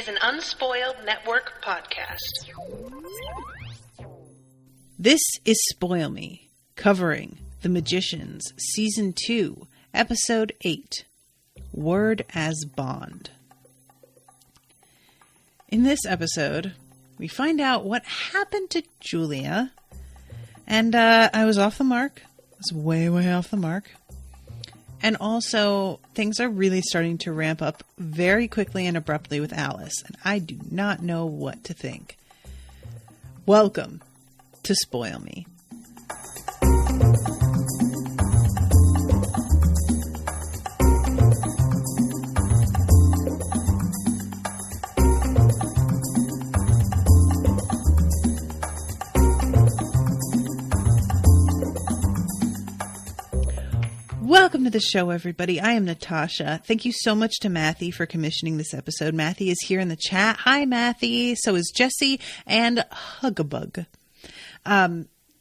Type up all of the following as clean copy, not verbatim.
an Unspoiled Network podcast. This is Spoil Me, covering The Magicians, Season 2, Episode 8, Word as Bond. In this episode, we find out what happened to Julia, and I was off the mark. I was way off the mark. And also, things are really starting to ramp up very quickly and abruptly with Alice, and I do not know what to think. Welcome to Spoil Me. Welcome to the show, everybody. I am Natasha. Thank you so much to Mathy for commissioning this episode. Mathy is here in the chat. Hi, Mathy. So is Jesse and Hugabug.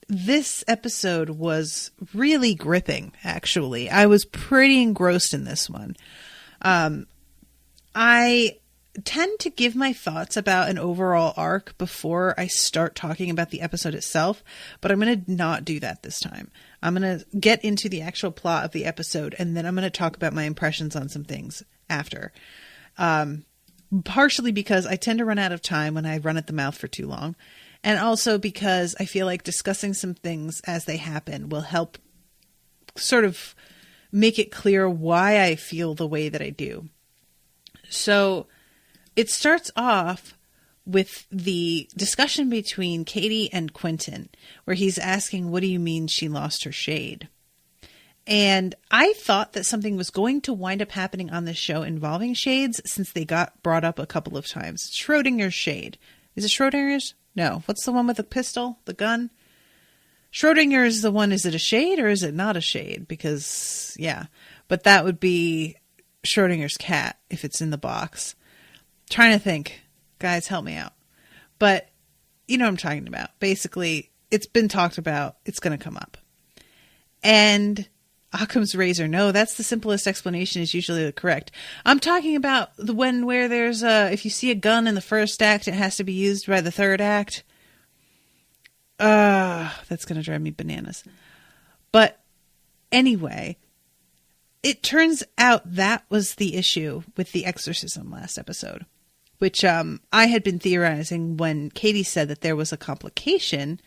This episode was really gripping, actually. I was pretty engrossed in this one. I tend to give my thoughts about an overall arc before I start talking about the episode itself, but I'm going to not do that this time. I'm going to get into the actual plot of the episode, and then I'm going to talk about my impressions on some things after. Partially because I tend to run out of time when I run at the mouth for too long, and also because I feel like discussing some things as they happen will help sort of make it clear why I feel the way that I do. So it starts off with the discussion between Katie and Quentin, where he's asking, what do you mean she lost her shade? And I thought that something was going to wind up happening on this show involving shades, since they got brought up a couple of times. Schrodinger's shade. Is it Schrodinger's? No. What's the one with the pistol? The gun? Schrodinger is the one, is it a shade or is it not a shade? Because, yeah. But that would be Schrodinger's cat if it's in the box. Trying to think. Guys, help me out. But you know what I'm talking about. Basically, it's been talked about. It's going to come up. And Occam's razor. No, that's the simplest explanation is usually the correct. I'm talking about the one where there's if you see a gun in the first act, it has to be used by the third act. That's going to drive me bananas. But anyway, it turns out that was the issue with the exorcism last episode. Which I had been theorizing when Katie said that there was a complication,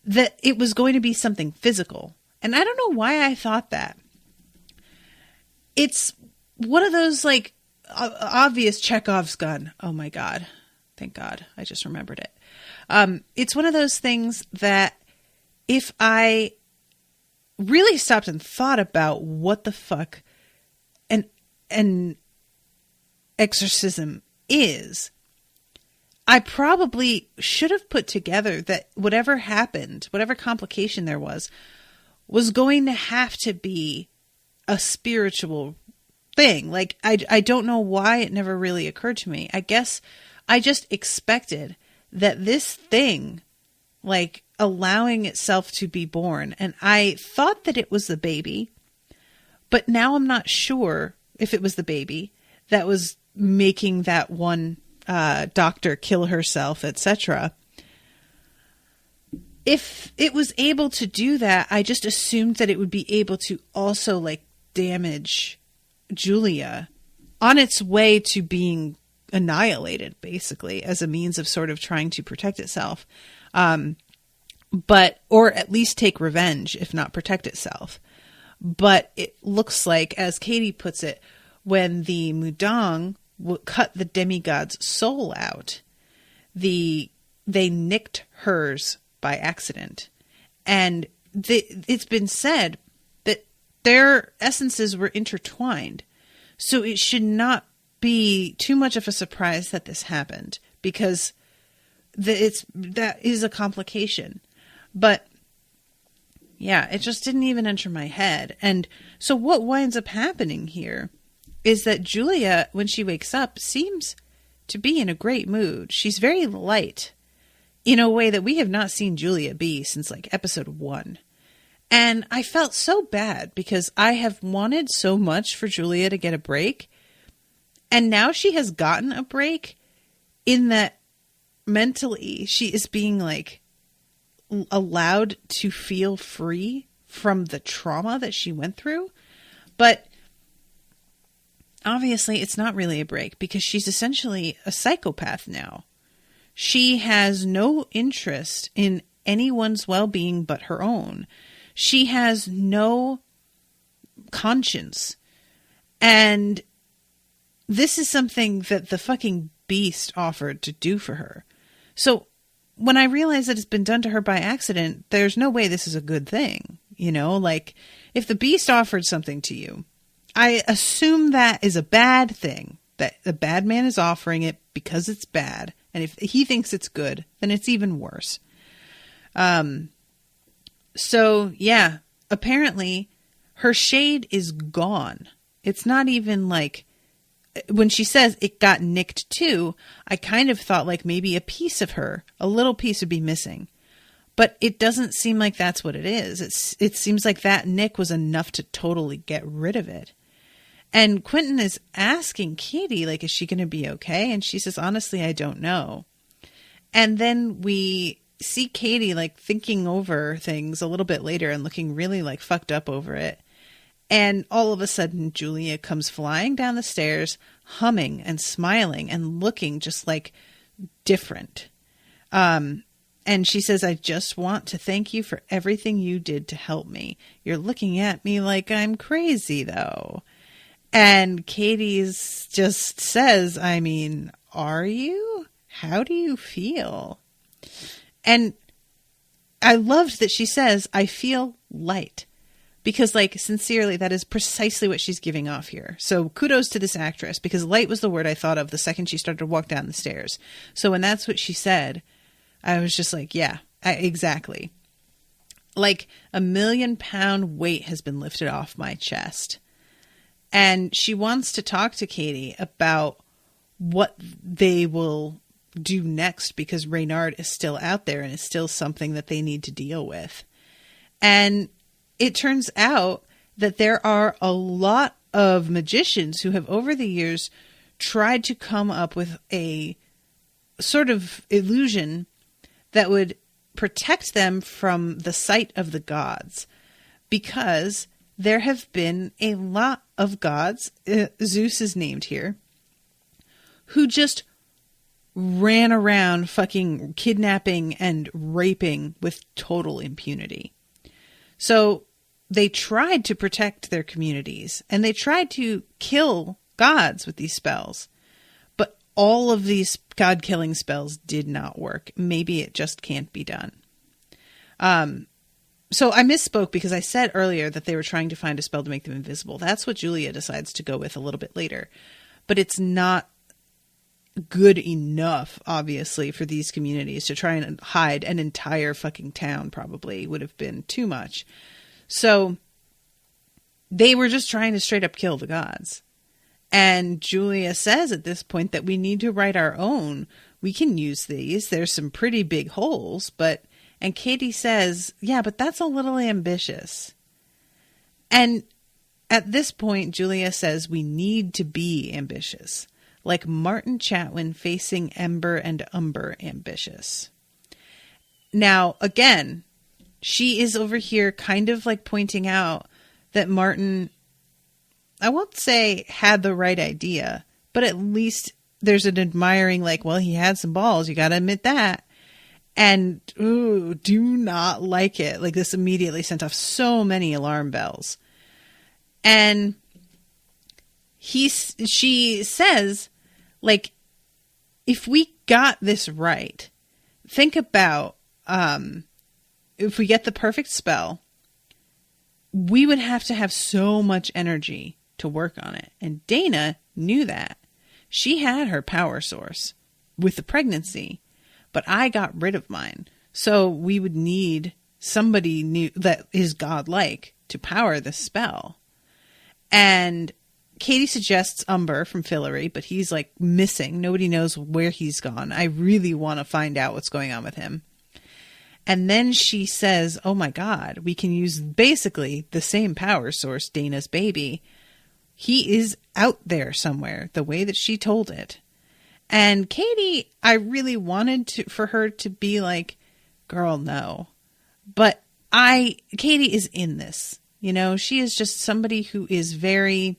that it was going to be something physical. And I don't know why I thought that. It's one of those, like, obvious Chekhov's gun. Oh, my God. Thank God. I just remembered it. It's one of those things that if I really stopped and thought about what the fuck and exorcism is, I probably should have put together that whatever happened, whatever complication there was going to have to be a spiritual thing. Like, I don't know why it never really occurred to me. I guess I just expected that this thing, like, allowing itself to be born, and I thought that it was the baby, but now I'm not sure if it was the baby that was making that one doctor kill herself, etc. If it was able to do that, I just assumed that it would be able to also, like, damage Julia on its way to being annihilated, basically, as a means of sort of trying to protect itself. But, or at least take revenge, if not protect itself. But it looks like, as Katie puts it, when the Mudang cut the demigod's soul out, they nicked hers by accident. And it's been said that their essences were intertwined. So it should not be too much of a surprise that this happened, because that is a complication. But yeah, it just didn't even enter my head. And so what winds up happening here is that Julia, when she wakes up, seems to be in a great mood. She's very light in a way that we have not seen Julia be since, like, episode 1. And I felt so bad because I have wanted so much for Julia to get a break. And now she has gotten a break in that mentally she is being like allowed to feel free from the trauma that she went through. But obviously it's not really a break because she's essentially a psychopath now. She has no interest in anyone's well-being but her own. She has no conscience. And this is something that the fucking beast offered to do for her. So when I realize that it's been done to her by accident, there's no way this is a good thing. You know, like if the beast offered something to you, I assume that is a bad thing, that the bad man is offering it because it's bad. And if he thinks it's good, then it's even worse. So yeah, apparently her shade is gone. It's not even like, when she says it got nicked too, I kind of thought like maybe a piece of her, a little piece would be missing. But it doesn't seem like that's what it is. It seems like that nick was enough to totally get rid of it. And Quentin is asking Katie, like, is she going to be okay? And she says, honestly, I don't know. And then we see Katie like thinking over things a little bit later and looking really like fucked up over it. And all of a sudden, Julia comes flying down the stairs, humming and smiling and looking just like different. And she says, I just want to thank you for everything you did to help me. You're looking at me like I'm crazy, though. And Katie's just says, I mean, are you? How do you feel? And I loved that she says, I feel light. Because, like, sincerely, that is precisely what she's giving off here. So kudos to this actress, because light was the word I thought of the second she started to walk down the stairs. So when that's what she said, I was just like, yeah, exactly. Like a 1,000,000-pound weight has been lifted off my chest. And she wants to talk to Katie about what they will do next, because Reynard is still out there and is still something that they need to deal with. And it turns out that there are a lot of magicians who have over the years tried to come up with a sort of illusion that would protect them from the sight of the gods, because there have been a lot of gods, Zeus is named here, who just ran around fucking kidnapping and raping with total impunity. So they tried to protect their communities, and they tried to kill gods with these spells. But all of these god-killing spells did not work. Maybe it just can't be done. So I misspoke, because I said earlier that they were trying to find a spell to make them invisible. That's what Julia decides to go with a little bit later. But it's not good enough, obviously, for these communities to try and hide an entire fucking town. Probably would have been too much. So they were just trying to straight up kill the gods. And Julia says at this point that we need to write our own. We can use these. There's some pretty big holes, but... And Katie says, yeah, but that's a little ambitious. And at this point, Julia says we need to be ambitious. Like Martin Chatwin facing Ember and Umber ambitious. Now, again, she is over here kind of like pointing out that Martin, I won't say had the right idea, but at least there's an admiring like, well, he had some balls. You got to admit that. And, ooh, do not like it. Like, this immediately sent off so many alarm bells. And she says, like, if we got this right, think about, if we get the perfect spell, we would have to have so much energy to work on it. And Dana knew that. She had her power source with the pregnancy. But I got rid of mine. So we would need somebody new that is godlike to power the spell. And Katie suggests Umber from Fillory, but he's like missing. Nobody knows where he's gone. I really want to find out what's going on with him. And then she says, oh my God, we can use basically the same power source, Dana's baby. He is out there somewhere, the way that she told it. And Katie, I really wanted for her to be like, girl, no. But Katie is in this. You know, she is just somebody who is very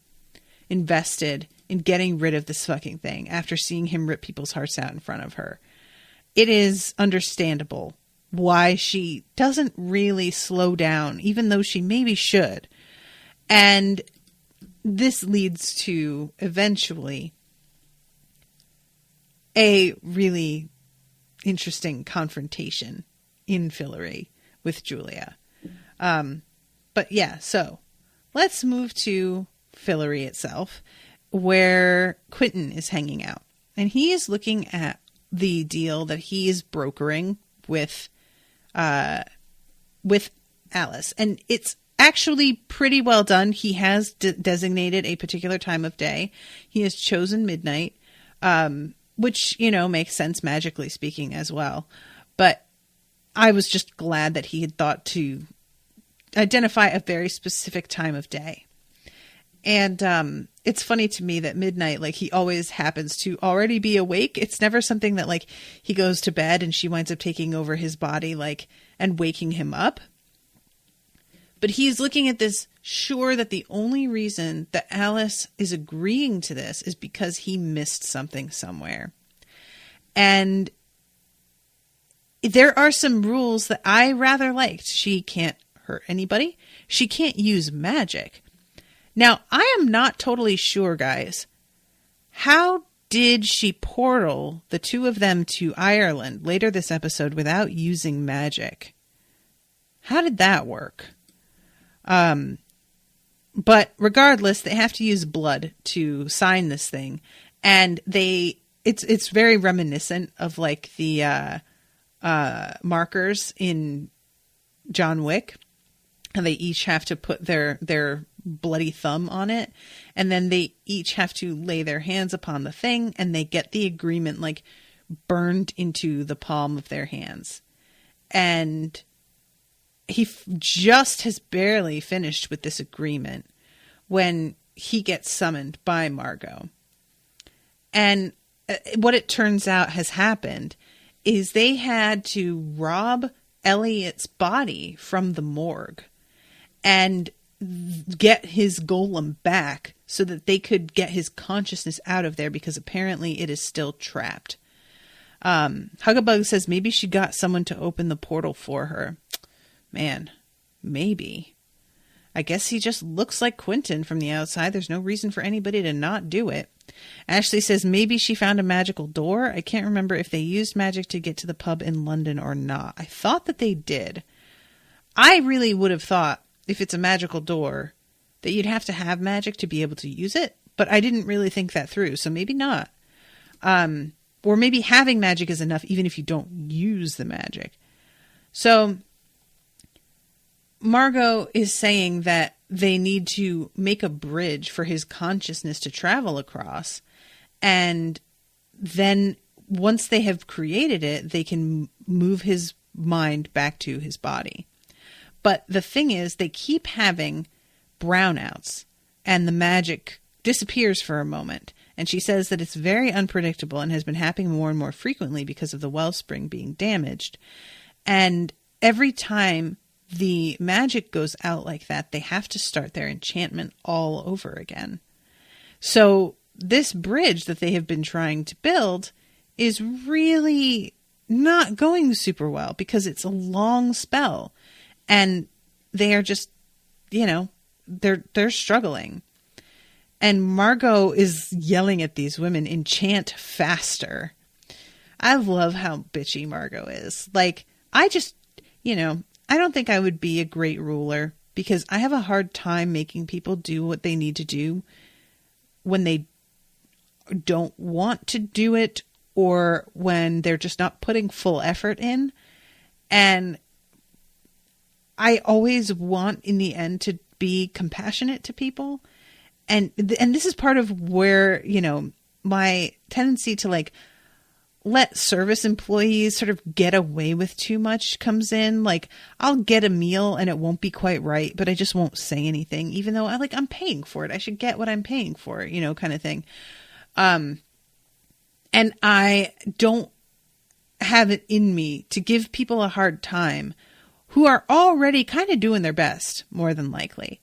invested in getting rid of this fucking thing after seeing him rip people's hearts out in front of her. It is understandable why she doesn't really slow down, even though she maybe should. And this leads to eventually a really interesting confrontation in Fillory with Julia. But yeah, so let's move to Fillory itself, where Quentin is hanging out. And he is looking at the deal that he is brokering with Alice. And it's actually pretty well done. He has designated a particular time of day. He has chosen midnight, which, you know, makes sense magically speaking as well. But I was just glad that he had thought to identify a very specific time of day. And it's funny to me that midnight, like, he always happens to already be awake. It's never something that, like, he goes to bed and she winds up taking over his body, like, and waking him up. But he's looking at this, sure that the only reason that Alice is agreeing to this is because he missed something somewhere. And there are some rules that I rather liked. She can't hurt anybody. She can't use magic. Now, I am not totally sure, guys. How did she portal the two of them to Ireland later this episode without using magic? How did that work? But regardless, they have to use blood to sign this thing. And it's very reminiscent of, like, the markers in John Wick. And they each have to put their bloody thumb on it. And then they each have to lay their hands upon the thing. And they get the agreement, like, burned into the palm of their hands. And he just has barely finished with this agreement when he gets summoned by Margo. And what it turns out has happened is they had to rob Elliot's body from the morgue and get his golem back so that they could get his consciousness out of there, because apparently it is still trapped. Huggabug says maybe she got someone to open the portal for her. Man, maybe. I guess he just looks like Quentin from the outside. There's no reason for anybody to not do it. Ashley says maybe she found a magical door. I can't remember if they used magic to get to the pub in London or not. I thought that they did. I really would have thought, if it's a magical door, that you'd have to have magic to be able to use it. But I didn't really think that through, so maybe not. Or maybe having magic is enough even if you don't use the magic. So Margo is saying that they need to make a bridge for his consciousness to travel across. And then once they have created it, they can move his mind back to his body. But the thing is, they keep having brownouts and the magic disappears for a moment. And she says that it's very unpredictable and has been happening more and more frequently because of the wellspring being damaged. And every time the magic goes out like that, they have to start their enchantment all over again. So this bridge that they have been trying to build is really not going super well because it's a long spell. And they are just, you know, they're struggling. And Margo is yelling at these women, enchant faster. I love how bitchy Margo is. Like, I just, you know, I don't think I would be a great ruler because I have a hard time making people do what they need to do when they don't want to do it or when they're just not putting full effort in. And I always want in the end to be compassionate to people. And this is part of where, you know, my tendency to like let service employees sort of get away with too much comes in. Like, I'll get a meal and it won't be quite right, but I just won't say anything, even though I'm paying for it. I should get what I'm paying for, kind of thing. And I don't have it in me to give people a hard time who are already kind of doing their best, more than likely.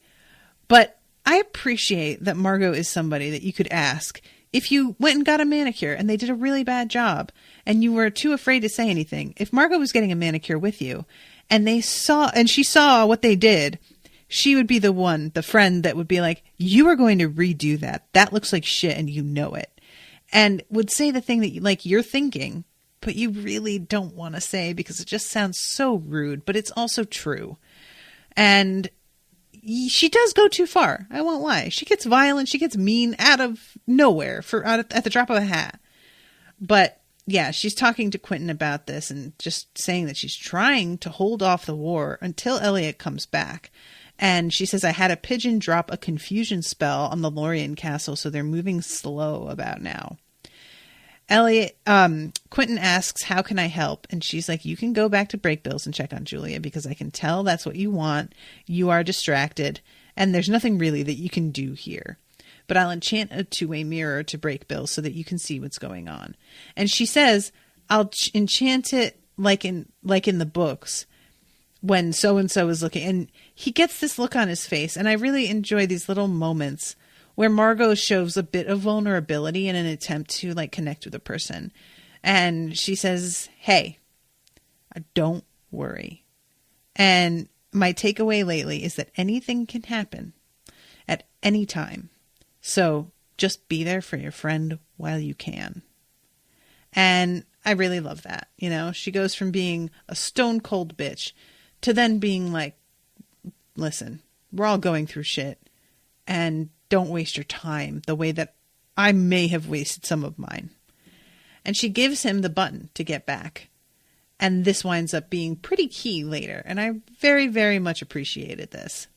But I appreciate that Margo is somebody that you could ask if you went and got a manicure and they did a really bad job and you were too afraid to say anything. If Margo was getting a manicure with you and she saw what they did, she would be the friend that would be like, you are going to redo that. That looks like shit and you know it. And would say the thing that you're thinking, but you really don't want to say because it just sounds so rude, but it's also true. And she does go too far. I won't lie. She gets violent. She gets mean out of nowhere at the drop of a hat. But yeah, she's talking to Quentin about this and just saying that she's trying to hold off the war until Elliot comes back. And she says, I had a pigeon drop a confusion spell on the Lorien castle, so they're moving slow about now. Quentin asks, how can I help? And she's like, you can go back to Breakbills and check on Julia because I can tell that's what you want. You are distracted and there's nothing really that you can do here. But I'll enchant a two-way mirror to Breakbills so that you can see what's going on. And she says, I'll enchant it like in the books when so-and-so is looking. And he gets this look on his face. And I really enjoy these little moments where Margo shows a bit of vulnerability in an attempt to connect with a person. And she says, hey, don't worry. And my takeaway lately is that anything can happen at any time. So just be there for your friend while you can. And I really love that. She goes from being a stone cold bitch to then being like, listen, we're all going through shit and don't waste your time the way that I may have wasted some of mine. And she gives him the button to get back. And this winds up being pretty key later. And I very, very much appreciated this.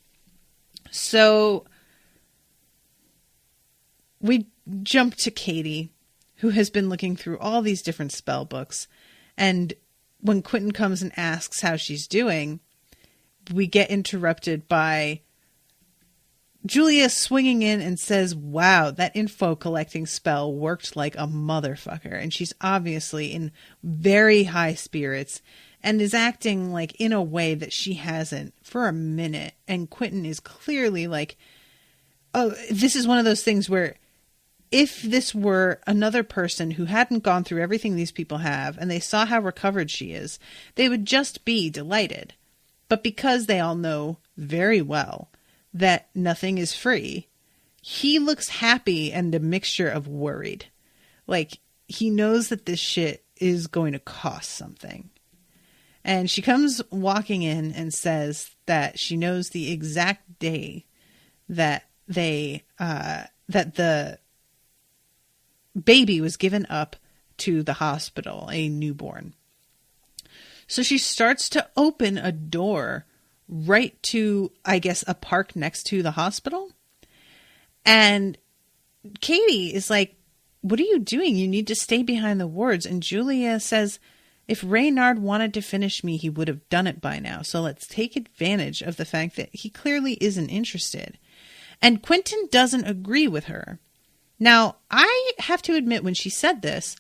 So we jump to Katie, who has been looking through all these different spell books. And when Quentin comes and asks how she's doing, we get interrupted by Julia swinging in and says, wow, that info collecting spell worked like a motherfucker. And she's obviously in very high spirits and is acting in a way that she hasn't for a minute. And Quentin is clearly like, oh, this is one of those things where if this were another person who hadn't gone through everything these people have and they saw how recovered she is, they would just be delighted. But because they all know very well that nothing is free, he looks happy and a mixture of worried. He knows that this shit is going to cost something. And she comes walking in and says that she knows the exact day that that the baby was given up to the hospital, a newborn. So she starts to open a door right to, I guess, a park next to the hospital. And Katie is like, what are you doing? You need to stay behind the wards. And Julia says, if Reynard wanted to finish me, he would have done it by now. So let's take advantage of the fact that he clearly isn't interested. And Quentin doesn't agree with her. Now, I have to admit, when she said this,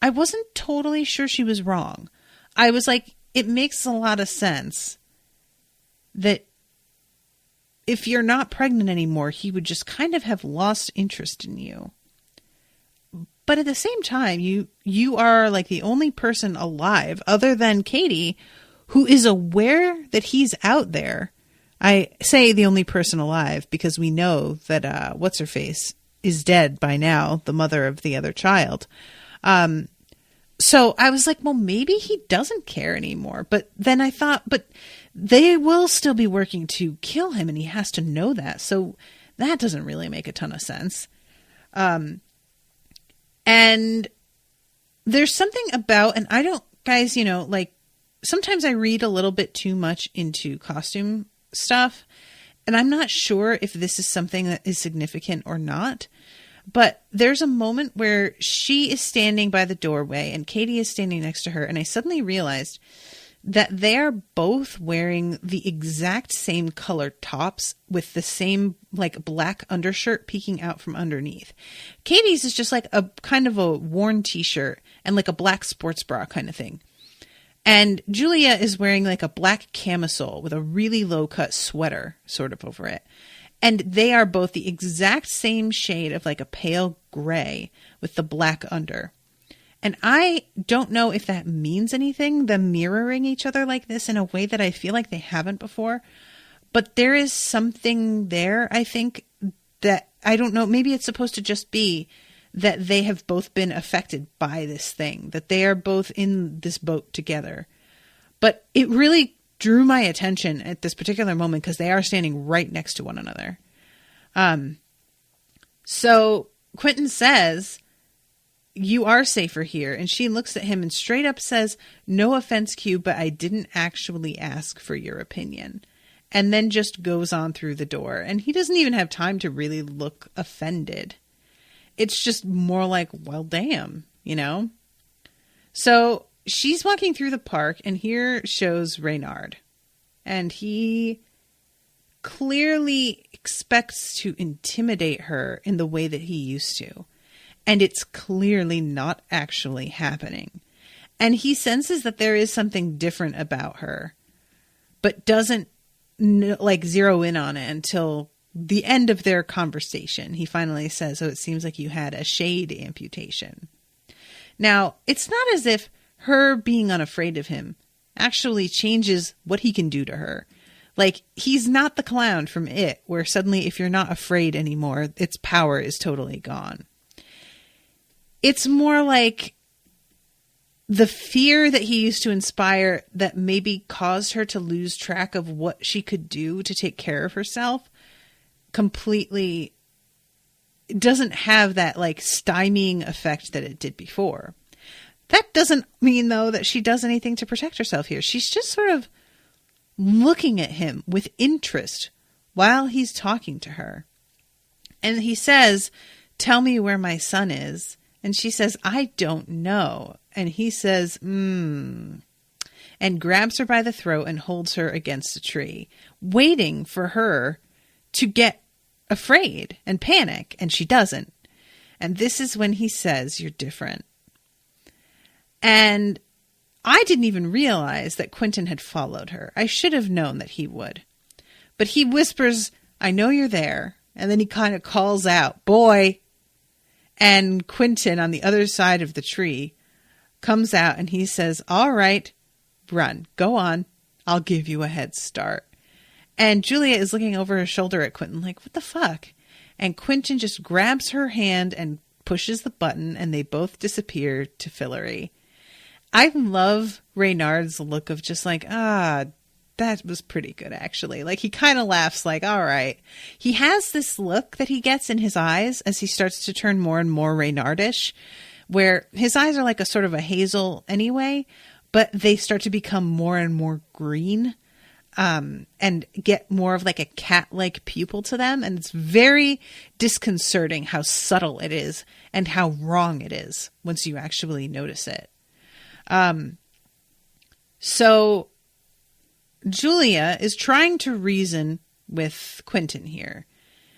I wasn't totally sure she was wrong. I was like, it makes a lot of sense that if you're not pregnant anymore, he would just kind of have lost interest in you. But at the same time, you are the only person alive other than Katie who is aware that he's out there. I say the only person alive because we know that what's-her-face is dead by now, the mother of the other child. So I was like, well, maybe he doesn't care anymore. But then I thought, but they will still be working to kill him and he has to know that. So that doesn't really make a ton of sense. And there's something about, and I don't, guys, sometimes I read a little bit too much into costume stuff. And I'm not sure if this is something that is significant or not. But there's a moment where she is standing by the doorway and Katie is standing next to her. And I suddenly realized that they are both wearing the exact same color tops with the same like black undershirt peeking out from underneath. Katie's is just like a kind of a worn t-shirt and like a black sports bra kind of thing. And Julia is wearing like a black camisole with a really low cut sweater sort of over it. And they are both the exact same shade of like a pale gray with the black under. And I don't know if that means anything, them mirroring each other like this in a way that I feel like they haven't before. But there is something there, I think, that I don't know. Maybe it's supposed to just be that they have both been affected by this thing, that they are both in this boat together. But it really drew my attention at this particular moment because they are standing right next to one another. So Quentin says, "You are safer here." And she looks at him and straight up says, "No offense, Q, but I didn't actually ask for your opinion." And then just goes on through the door. And he doesn't even have time to really look offended. It's just more like, well, damn, you know? So she's walking through the park and here shows Reynard. And he clearly expects to intimidate her in the way that he used to. And it's clearly not actually happening. And he senses that there is something different about her, but doesn't like zero in on it until the end of their conversation. He finally says, "Oh, it seems like you had a shade amputation." Now, it's not as if her being unafraid of him actually changes what he can do to her. Like, he's not the clown from It, where suddenly if you're not afraid anymore, its power is totally gone. It's more like the fear that he used to inspire that maybe caused her to lose track of what she could do to take care of herself completely doesn't have that like stymieing effect that it did before. That doesn't mean though that she does anything to protect herself here. She's just sort of looking at him with interest while he's talking to her. And he says, "Tell me where my son is." And she says, "I don't know." And he says, and grabs her by the throat and holds her against a tree, waiting for her to get afraid and panic. And she doesn't. And this is when he says, "You're different." And I didn't even realize that Quentin had followed her. I should have known that he would. But he whispers, "I know you're there." And then he kind of calls out, "Boy." And Quentin on the other side of the tree comes out and he says, "All right, run, go on. I'll give you a head start." And Julia is looking over her shoulder at Quentin like, what the fuck? And Quentin just grabs her hand and pushes the button and they both disappear to Fillory. I love Reynard's look of just like, that was pretty good actually. Like he kind of laughs like, all right. He has this look that he gets in his eyes as he starts to turn more and more Reynardish, where his eyes are like a sort of a hazel anyway, but they start to become more and more green, and get more of like a cat-like pupil to them. And it's very disconcerting how subtle it is and how wrong it is once you actually notice it. So Julia is trying to reason with Quentin here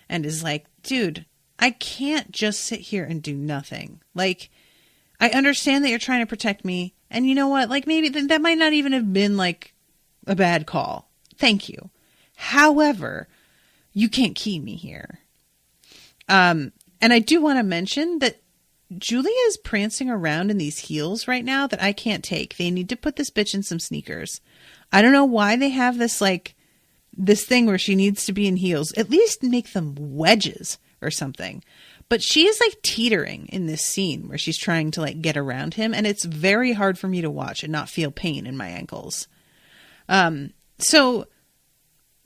and is like, dude, I can't just sit here and do nothing. Like, I understand that you're trying to protect me. And you know what? Like, maybe that might not even have been like a bad call. Thank you. However, you can't keep me here. And I do want to mention that Julia is prancing around in these heels right now that I can't take. They need to put this bitch in some sneakers. I don't know why they have this like this thing where she needs to be in heels. At least make them wedges or something. But she is like teetering in this scene where she's trying to like get around him. And it's very hard for me to watch and not feel pain in my ankles. So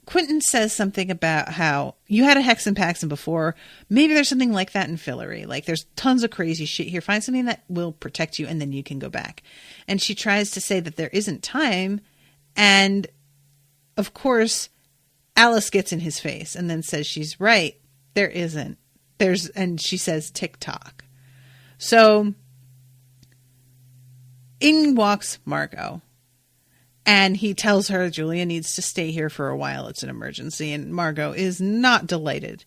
Quentin says something about how you had a Hex and Paxton before. Maybe there's something like that in Fillory. Like there's tons of crazy shit here. Find something that will protect you and then you can go back. And she tries to say that there isn't time. And of course, Alice gets in his face and then says she's right. There isn't. and she says TikTok. So in walks Margo, and he tells her Julia needs to stay here for a while. It's an emergency, and Margo is not delighted.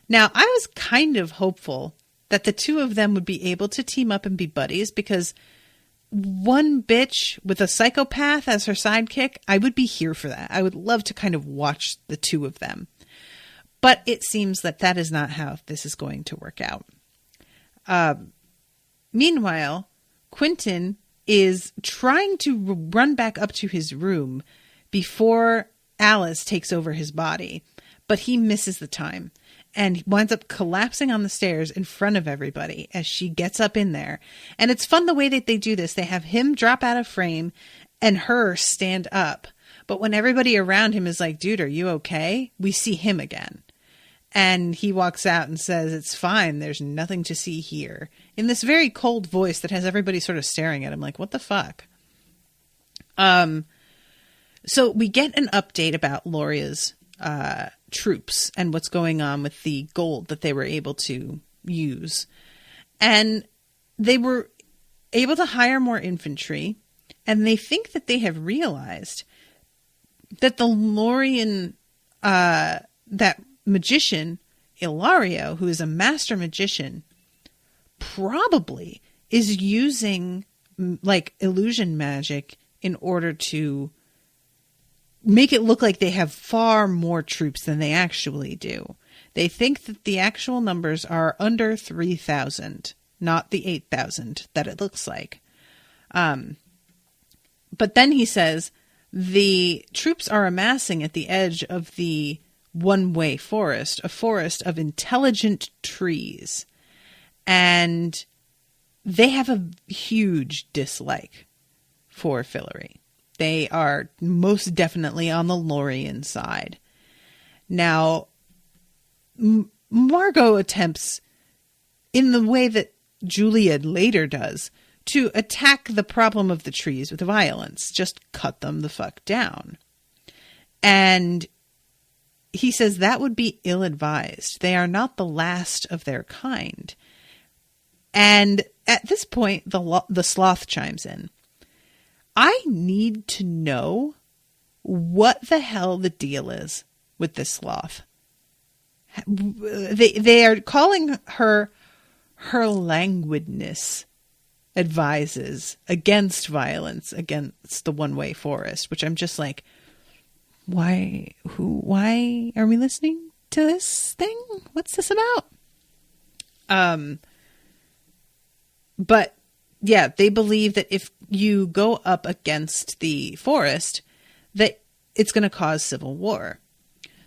Now, I was kind of hopeful that the two of them would be able to team up and be buddies, because one bitch with a psychopath as her sidekick, I would be here for that. I would love to kind of watch the two of them. But it seems that that is not how this is going to work out. Meanwhile, Quentin is trying to run back up to his room before Alice takes over his body, but he misses the time and winds up collapsing on the stairs in front of everybody as she gets up in there. And it's fun the way that they do this. They have him drop out of frame and her stand up. But when everybody around him is like, dude, are you okay? We see him again. And he walks out and says, it's fine. There's nothing to see here. In this very cold voice that has everybody sort of staring at him like, what the fuck? So we get an update about Lauria's troops and what's going on with the gold that they were able to use. And they were able to hire more infantry. And they think that they have realized that the Laurian, that magician, Ilario, who is a master magician, probably is using like illusion magic in order to make it look like they have far more troops than they actually do. They think that the actual numbers are under 3,000, not the 8,000 that it looks like. But then he says the troops are amassing at the edge of the one-way forest, a forest of intelligent trees. And they have a huge dislike for Fillory. They are most definitely on the Lorien side. Now, Margo attempts, in the way that Julia later does, to attack the problem of the trees with violence. Just cut them the fuck down. And he says that would be ill-advised. They are not the last of their kind. And at this point, the sloth chimes in. I need to know what the hell the deal is with this sloth. They are calling her languidness advises against violence against the one-way forest, which I'm just like, why are we listening to this thing? What's this about? But yeah, they believe that if you go up against the forest, that it's going to cause civil war.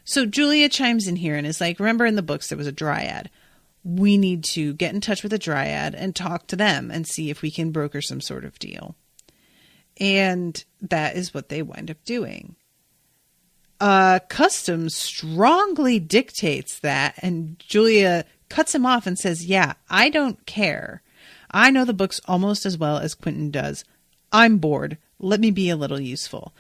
So Julia chimes in here and is like, remember in the books there was a dryad. We need to get in touch with a dryad and talk to them and see if we can broker some sort of deal. And that is what they wind up doing. Custom strongly dictates that, and Julia cuts him off and says, yeah, I don't care. I know the books almost as well as Quentin does. I'm bored. Let me be a little useful.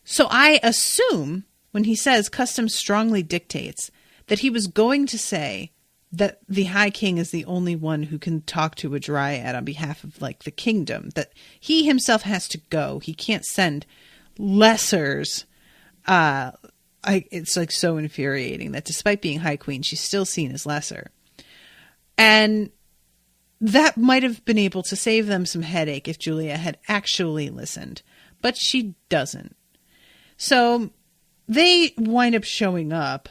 So I assume when he says custom strongly dictates that he was going to say that the High King is the only one who can talk to a dryad on behalf of like the kingdom, that he himself has to go. He can't send lessers. It's like so infuriating that despite being High Queen, she's still seen as lesser. And that might have been able to save them some headache if Julia had actually listened, but she doesn't. So they wind up showing up,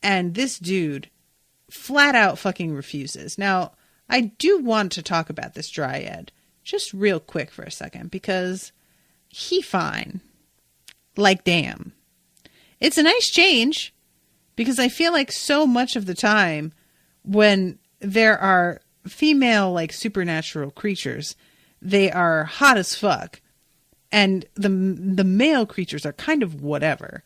and this dude flat out fucking refuses. Now, I do want to talk about this dryad just real quick for a second, because he fine. Like, damn. It's a nice change, because I feel like so much of the time when there are female, like, supernatural creatures, they are hot as fuck. And the male creatures are kind of whatever.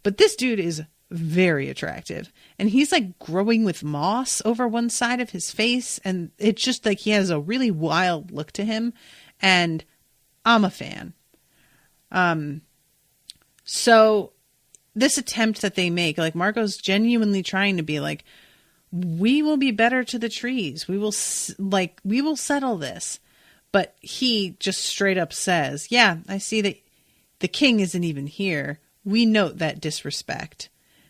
But this dude is very attractive. And he's like growing with moss over one side of his face. And it's just like he has a really wild look to him. And I'm a fan. So this attempt that they make, like Margo's genuinely trying to be like, we will be better to the trees. We will settle this. But he just straight up says, yeah, I see that the king isn't even here. We note that disrespect.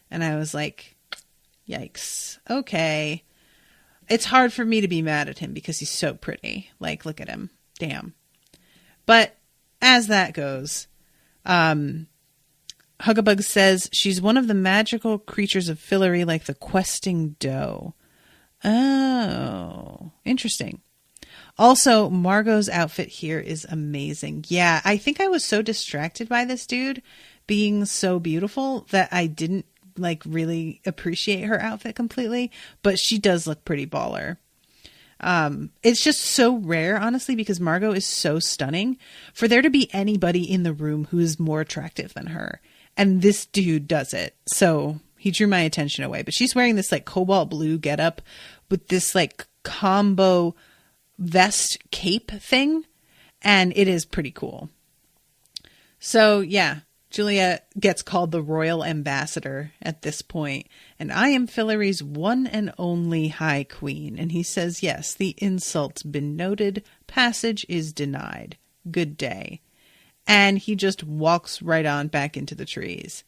And I was like, yikes. Okay. It's hard for me to be mad at him because he's so pretty. Like, look at him. Damn. But as that goes, Huggabug says she's one of the magical creatures of Fillory, like the questing doe. Oh, interesting. Also, Margot's outfit here is amazing. Yeah, I think I was so distracted by this dude being so beautiful that I didn't like really appreciate her outfit completely, but she does look pretty baller. It's just so rare, honestly, because Margo is so stunning for there to be anybody in the room who is more attractive than her. And this dude does it. So he drew my attention away, but she's wearing this like cobalt blue getup with this like combo vest cape thing. And it is pretty cool. So yeah, Julia gets called the royal ambassador at this point, and I am Fillory's one and only high queen. And he says, yes, the insult's been noted. Passage is denied. Good day. And he just walks right on back into the trees.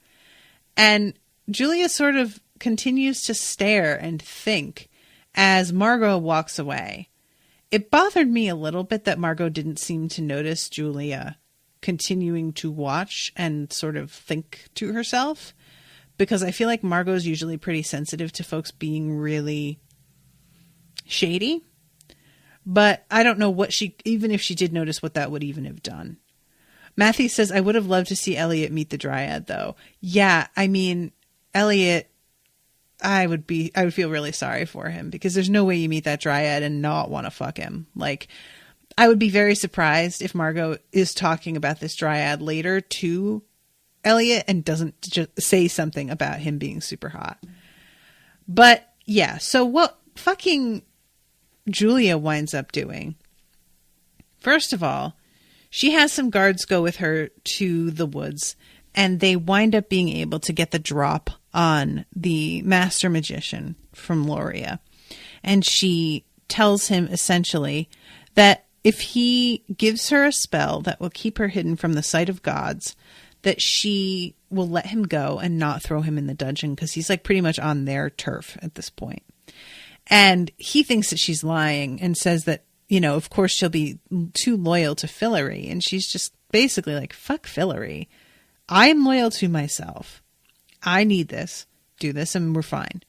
And Julia sort of continues to stare and think as Margo walks away. It bothered me a little bit that Margo didn't seem to notice Julia continuing to watch and sort of think to herself, because I feel like Margot's usually pretty sensitive to folks being really shady. But I don't know what even if she did notice, what that would even have done. Mathy says, I would have loved to see Elliot meet the Dryad, though. Yeah, I mean, Elliot, I would feel really sorry for him, because there's no way you meet that Dryad and not want to fuck him. Like, I would be very surprised if Margo is talking about this Dryad later to Elliot and doesn't just say something about him being super hot. But yeah, so what fucking Julia winds up doing, first of all, she has some guards go with her to the woods, and they wind up being able to get the drop on the master magician from Loria. And she tells him essentially that if he gives her a spell that will keep her hidden from the sight of gods, that she will let him go and not throw him in the dungeon, because he's like pretty much on their turf at this point. And he thinks that she's lying and says that, you know, of course she'll be too loyal to Fillory. And she's just basically like, fuck Fillory. I'm loyal to myself. I need this, do this, and we're fine.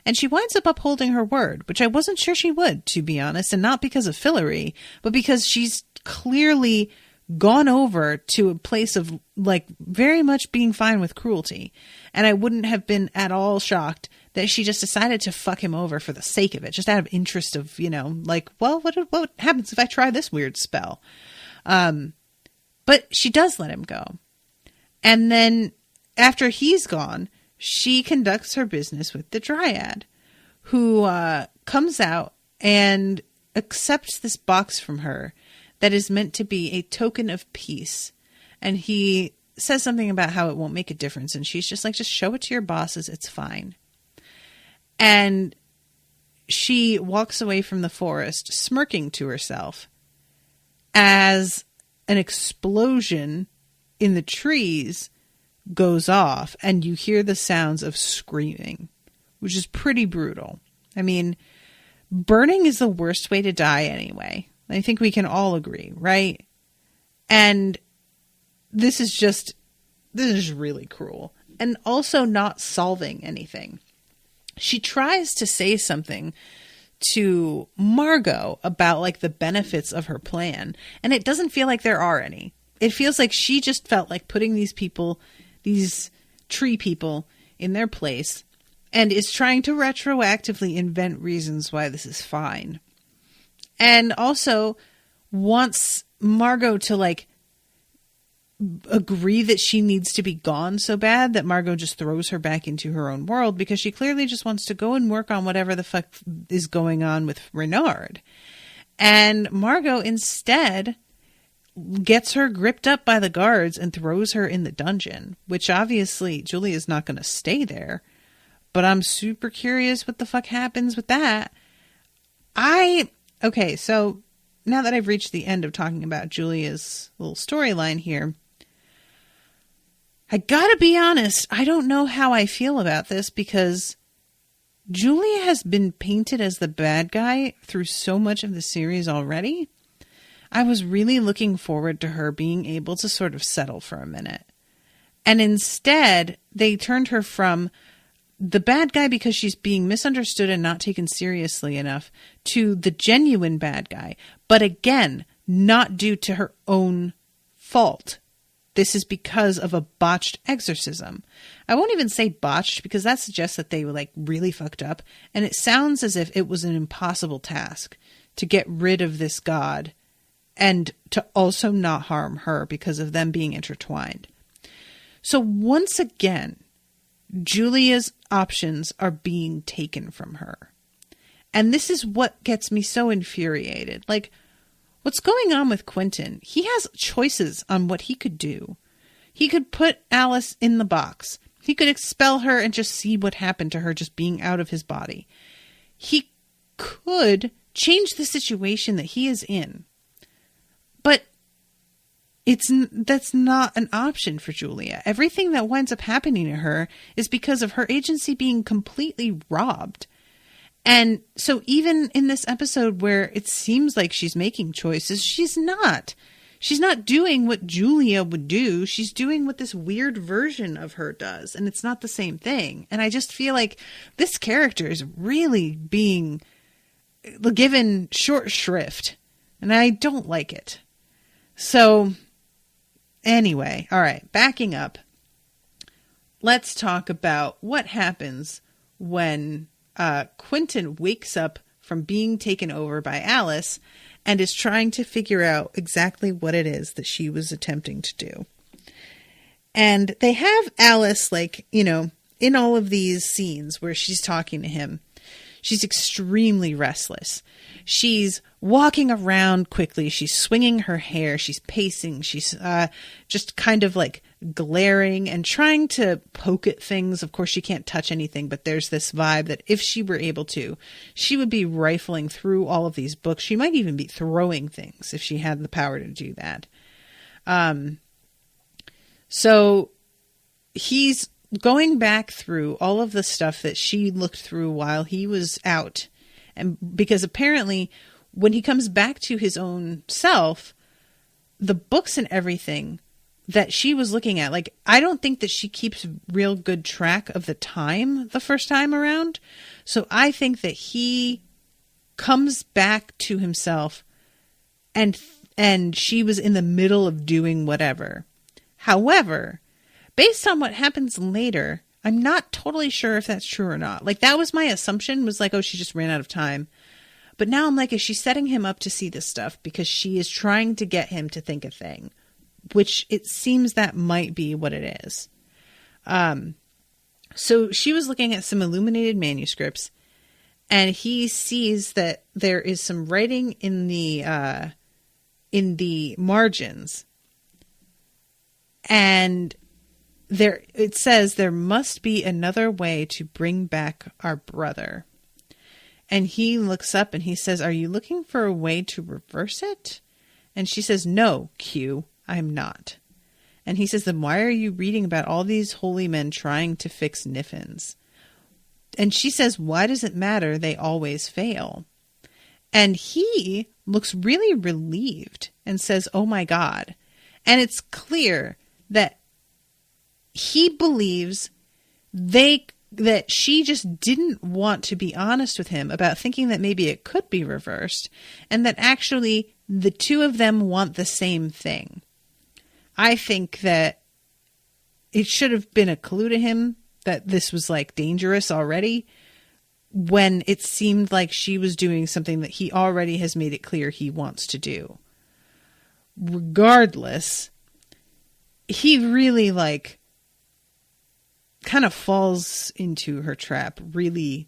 And she winds up upholding her word, which I wasn't sure she would, to be honest. And not because of Fillory, but because she's clearly gone over to a place of like very much being fine with cruelty. And I wouldn't have been at all shocked that she just decided to fuck him over for the sake of it, just out of interest of, you know, like, well, what happens if I try this weird spell? But she does let him go. And then after he's gone, she conducts her business with the Dryad, who comes out and accepts this box from her that is meant to be a token of peace. And he says something about how it won't make a difference. And she's just like, just show it to your bosses. It's fine. And she walks away from the forest, smirking to herself, as an explosion in the trees goes off, and you hear the sounds of screaming, which is pretty brutal. I mean, burning is the worst way to die anyway. I think we can all agree, right? And this is really cruel, and also not solving anything. She tries to say something to Margo about like the benefits of her plan, and it doesn't feel like there are any. It feels like she just felt like putting these people, these tree people, in their place, and is trying to retroactively invent reasons why this is fine. And also wants Margo to like agree that she needs to be gone so bad that Margo just throws her back into her own world, because she clearly just wants to go and work on whatever the fuck is going on with Renard. And Margo instead gets her gripped up by the guards and throws her in the dungeon, which obviously Julia's not going to stay there. but I'm super curious what the fuck happens with that. Okay, so now that I've reached the end of talking about Julia's little storyline here, I gotta be honest, I don't know how I feel about this, because Julia has been painted as the bad guy through so much of the series already. I was really looking forward to her being able to sort of settle for a minute. And instead, they turned her from the bad guy because she's being misunderstood and not taken seriously enough to the genuine bad guy. But again, not due to her own fault. This is because of a botched exorcism. I won't even say botched, because that suggests that they were like really fucked up. And it sounds as if it was an impossible task to get rid of this god and to also not harm her because of them being intertwined. So once again, Julia's options are being taken from her. And this is what gets me so infuriated. Like, what's going on with Quentin? He has choices on what he could do. He could put Alice in the box. He could expel her and just see what happened to her just being out of his body. He could change the situation that he is in. But that's not an option for Julia. Everything that winds up happening to her is because of her agency being completely robbed. And so even in this episode where it seems like she's making choices, she's not. She's not doing what Julia would do. She's doing what this weird version of her does. And it's not the same thing. And I just feel like this character is really being given short shrift. And I don't like it. So anyway, all right, backing up. Let's talk about what happens when Quentin wakes up from being taken over by Alice and is trying to figure out exactly what it is that she was attempting to do. And they have Alice, like, you know, in all of these scenes where she's talking to him, she's extremely restless. She's walking around quickly. She's swinging her hair. She's pacing. She's just kind of like glaring and trying to poke at things. Of course, she can't touch anything, but there's this vibe that if she were able to, she would be rifling through all of these books. She might even be throwing things if she had the power to do that. So he's going back through all of the stuff that she looked through while he was out. And because apparently when he comes back to his own self, the books and everything that she was looking at, like, I don't think that she keeps real good track of the time the first time around. So I think that he comes back to himself and she was in the middle of doing whatever. However, based on what happens later, I'm not totally sure if that's true or not. Like, that was my assumption, was like, oh, she just ran out of time. But now I'm like, is she setting him up to see this stuff because she is trying to get him to think a thing? Which it seems that might be what it is. So she was looking at some illuminated manuscripts, and he sees that there is some writing in the margins. And there, it says there must be another way to bring back our brother. And he looks up and he says, are you looking for a way to reverse it? And she says, no, Q, I'm not. And he says, then why are you reading about all these holy men trying to fix Niffins? And she says, why does it matter? They always fail. And he looks really relieved and says, oh my God. And it's clear that he believes that she just didn't want to be honest with him about thinking that maybe it could be reversed, and that actually the two of them want the same thing. I think that it should have been a clue to him that this was like dangerous already, when it seemed like she was doing something that he already has made it clear he wants to do. Regardless, he really like kind of falls into her trap really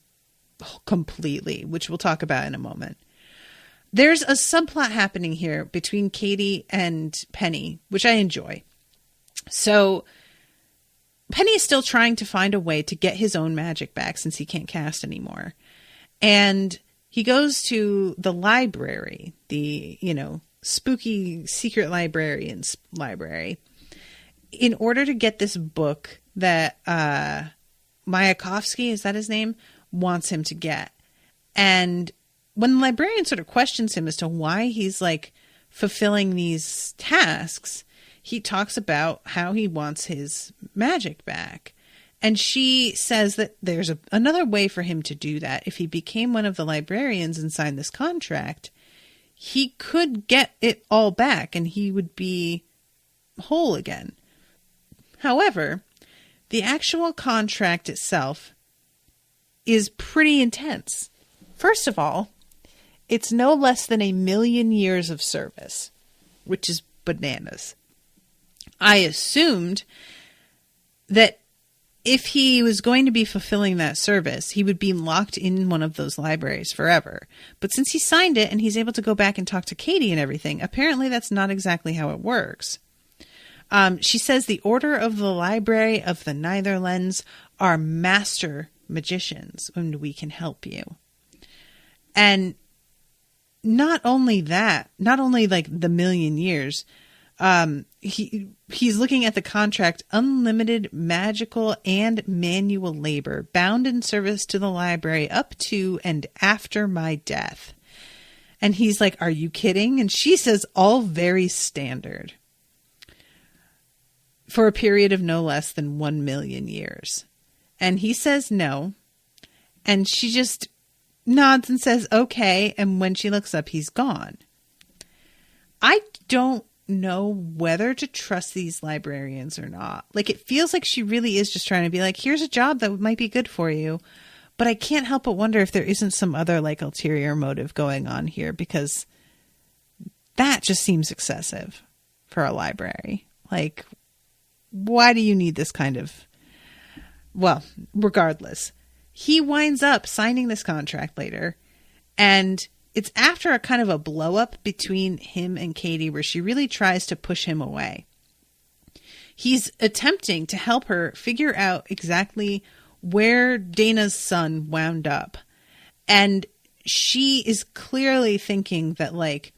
completely, which we'll talk about in a moment. There's a subplot happening here between Katie and Penny, which I enjoy. So Penny is still trying to find a way to get his own magic back since he can't cast anymore. And he goes to the library, the, spooky secret librarian's library, in order to get this book that Mayakovsky, is that his name, wants him to get. And when the librarian sort of questions him as to why he's like fulfilling these tasks, he talks about how he wants his magic back. And she says that there's another way for him to do that. If he became one of the librarians and signed this contract, he could get it all back and he would be whole again. However, the actual contract itself is pretty intense. First of all, it's no less than 1,000,000 years of service, which is bananas. I assumed that if he was going to be fulfilling that service, he would be locked in one of those libraries forever. But since he signed it and he's able to go back and talk to Katie and everything, apparently that's not exactly how it works. She says the Order of the Library of the Netherlands are master magicians and we can help you. And not only that, not only like the 1,000,000 years, he's looking at the contract, unlimited magical and manual labor, bound in service to the library up to and after my death. And he's like, are you kidding? And she says, all very standard. For a period of no less than 1,000,000 years. And he says no. And she just nods and says, okay. And when she looks up, he's gone. I don't know whether to trust these librarians or not. Like, it feels like she really is just trying to be like, here's a job that might be good for you. But I can't help but wonder if there isn't some other like ulterior motive going on here, because that just seems excessive for a library. Like, why do you need this kind of... Well, regardless, he winds up signing this contract later, and it's after a kind of a blow up between him and Katie where she really tries to push him away. He's attempting to help her figure out exactly where Dana's son wound up. And she is clearly thinking that, like,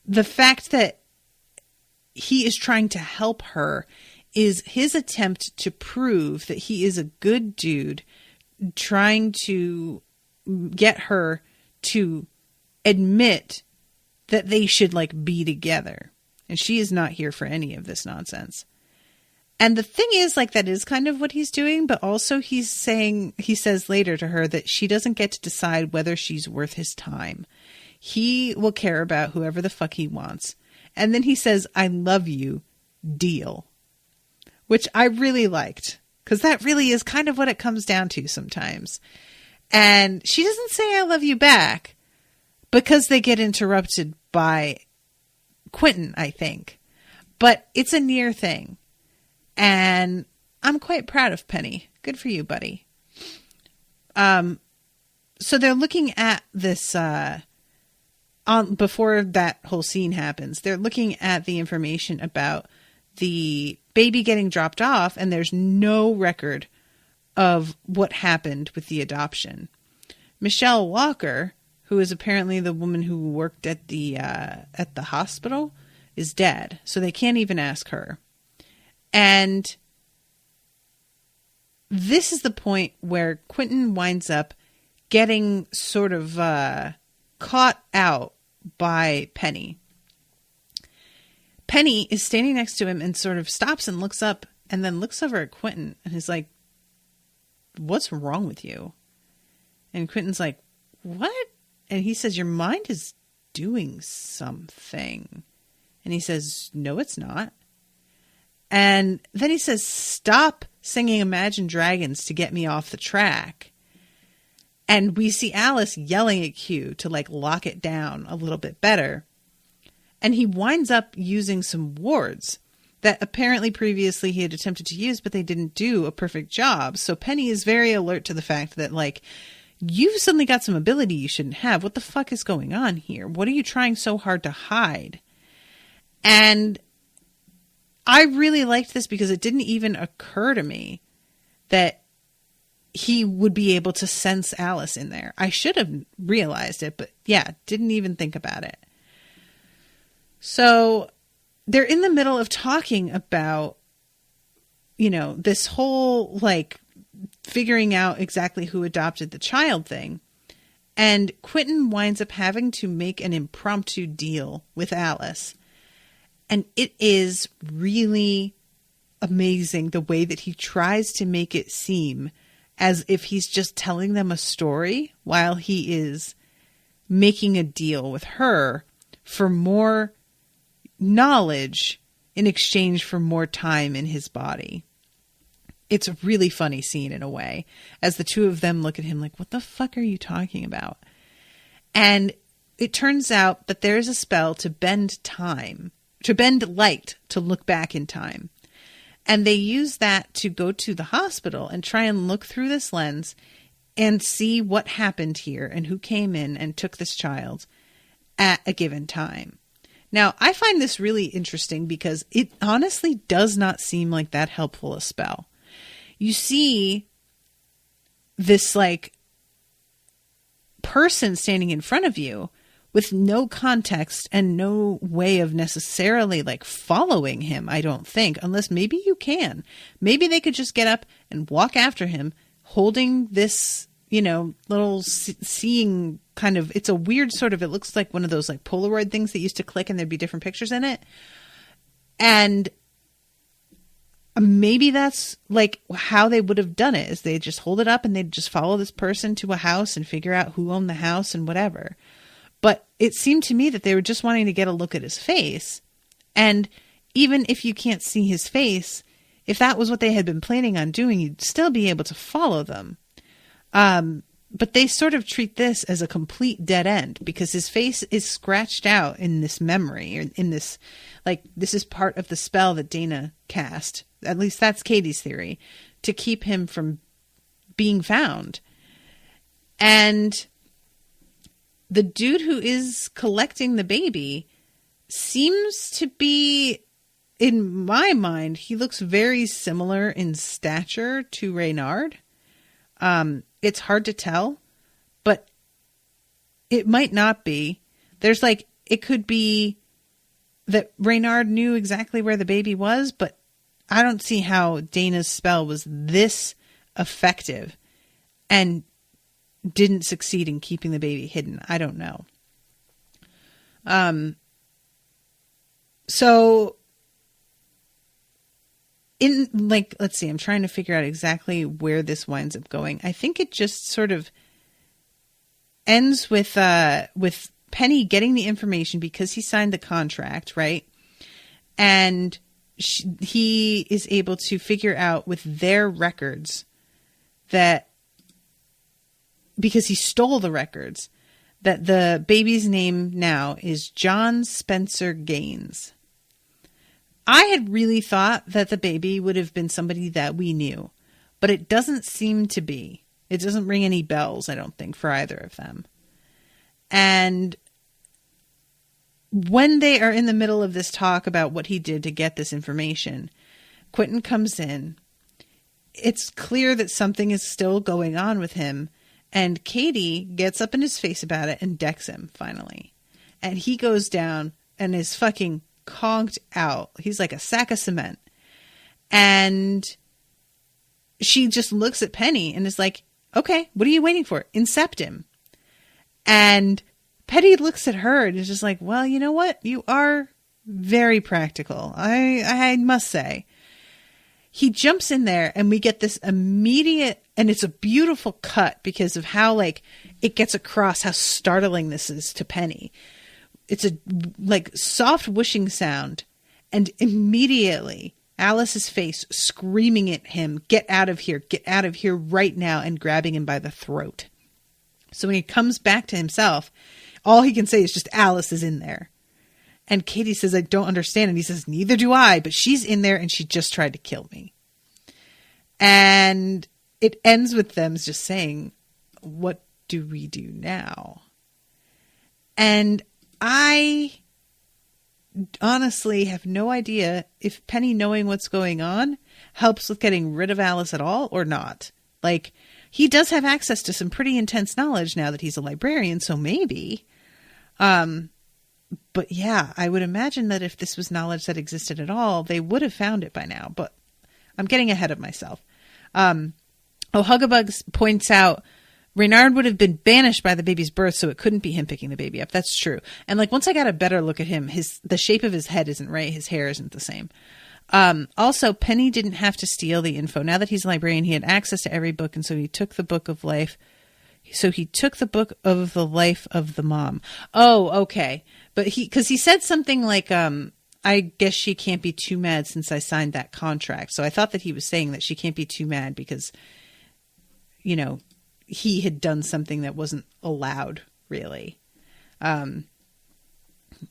the fact that he is trying to help her is his attempt to prove that he is a good dude, trying to get her to admit that they should like be together. And she is not here for any of this nonsense. And the thing is, like, that is kind of what he's doing, but also he says later to her that she doesn't get to decide whether she's worth his time. He will care about whoever the fuck he wants. And then he says, I love you, deal. Which I really liked, because that really is kind of what it comes down to sometimes. And she doesn't say I love you back, because they get interrupted by Quentin, I think. But it's a near thing. And I'm quite proud of Penny. Good for you, buddy. So they're looking at this... before that whole scene happens, they're looking at the information about the baby getting dropped off, and there's no record of what happened with the adoption. Michelle Walker, who is apparently the woman who worked at the hospital, is dead, so they can't even ask her. And this is the point where Quentin winds up getting sort of caught out by Penny. Penny is standing next to him and sort of stops and looks up and then looks over at Quentin and is like, what's wrong with you? And Quentin's like, what? And he says, your mind is doing something. And he says, no, it's not. And then he says, stop singing Imagine Dragons to get me off the track. And we see Alice yelling at Q to like lock it down a little bit better. And he winds up using some wards that apparently previously he had attempted to use, but they didn't do a perfect job. So Penny is very alert to the fact that, like, you've suddenly got some ability you shouldn't have. What the fuck is going on here? What are you trying so hard to hide? And I really liked this because it didn't even occur to me that he would be able to sense Alice in there. I should have realized it, but yeah, didn't even think about it. So they're in the middle of talking about, you know, this whole like figuring out exactly who adopted the child thing. And Quentin winds up having to make an impromptu deal with Alice. And it is really amazing the way that he tries to make it seem as if he's just telling them a story while he is making a deal with her for more knowledge in exchange for more time in his body. It's a really funny scene in a way, as the two of them look at him like, what the fuck are you talking about? And it turns out that there is a spell to bend time, to bend light, to look back in time. And they use that to go to the hospital and try and look through this lens and see what happened here and who came in and took this child at a given time. Now, I find this really interesting because it honestly does not seem like that helpful a spell. You see this like person standing in front of you with no context and no way of necessarily like following him, I don't think, unless maybe you can. Maybe they could just get up and walk after him holding this, you know, little seeing kind of, it's a weird sort of, it looks like one of those like Polaroid things that used to click and there'd be different pictures in it. And maybe that's like how they would have done it, is they just hold it up and they'd just follow this person to a house and figure out who owned the house and whatever. But it seemed to me that they were just wanting to get a look at his face. And even if you can't see his face, if that was what they had been planning on doing, you'd still be able to follow them. But they sort of treat this as a complete dead end because his face is scratched out in this memory, or in this, like, this is part of the spell that Dana cast. At least that's Katie's theory, to keep him from being found. And the dude who is collecting the baby seems to be, in my mind, he looks very similar in stature to Reynard. It's hard to tell, but it might not be. There's like, it could be that Reynard knew exactly where the baby was, but I don't see how Dana's spell was this effective and didn't succeed in keeping the baby hidden. I don't know. So in like, let's see, I'm trying to figure out exactly where this winds up going. I think it just sort of ends with Penny getting the information because he signed the contract, right? And he is able to figure out with their records that, because he stole the records, that the baby's name now is John Spencer Gaines. I had really thought that the baby would have been somebody that we knew, but it doesn't seem to be. It doesn't ring any bells, I don't think, for either of them. And when they are in the middle of this talk about what he did to get this information, Quentin comes in. It's clear that something is still going on with him, and Katie gets up in his face about it and decks him, finally. And he goes down and is fucking conked out. He's like a sack of cement. And she just looks at Penny and is like, okay, what are you waiting for? Incept him. And Penny looks at her and is just like, well, you know what? You are very practical. I must say. He jumps in there and we get this immediate, and it's a beautiful cut because of how like it gets across how startling this is to Penny. It's a like soft whooshing sound, and immediately Alice's face screaming at him, get out of here right now, and grabbing him by the throat. So when he comes back to himself, all he can say is just, Alice is in there. And Katie says, I don't understand. And he says, neither do I, but she's in there and she just tried to kill me. And it ends with them just saying, what do we do now? And I honestly have no idea if Penny knowing what's going on helps with getting rid of Alice at all or not. Like, he does have access to some pretty intense knowledge now that he's a librarian, so maybe. But yeah, I would imagine that if this was knowledge that existed at all, they would have found it by now. But I'm getting ahead of myself. Hugabugs points out Reynard would have been banished by the baby's birth, so it couldn't be him picking the baby up. That's true. And like, once I got a better look at him, the shape of his head isn't right. His hair isn't the same. Also, Penny didn't have to steal the info. Now that he's a librarian, he had access to every book, and so he took the book of life. So he took the book of the life of the mom. Oh, okay. But because he said something like, I guess she can't be too mad since I signed that contract. So I thought that he was saying that she can't be too mad because, you know, he had done something that wasn't allowed, really.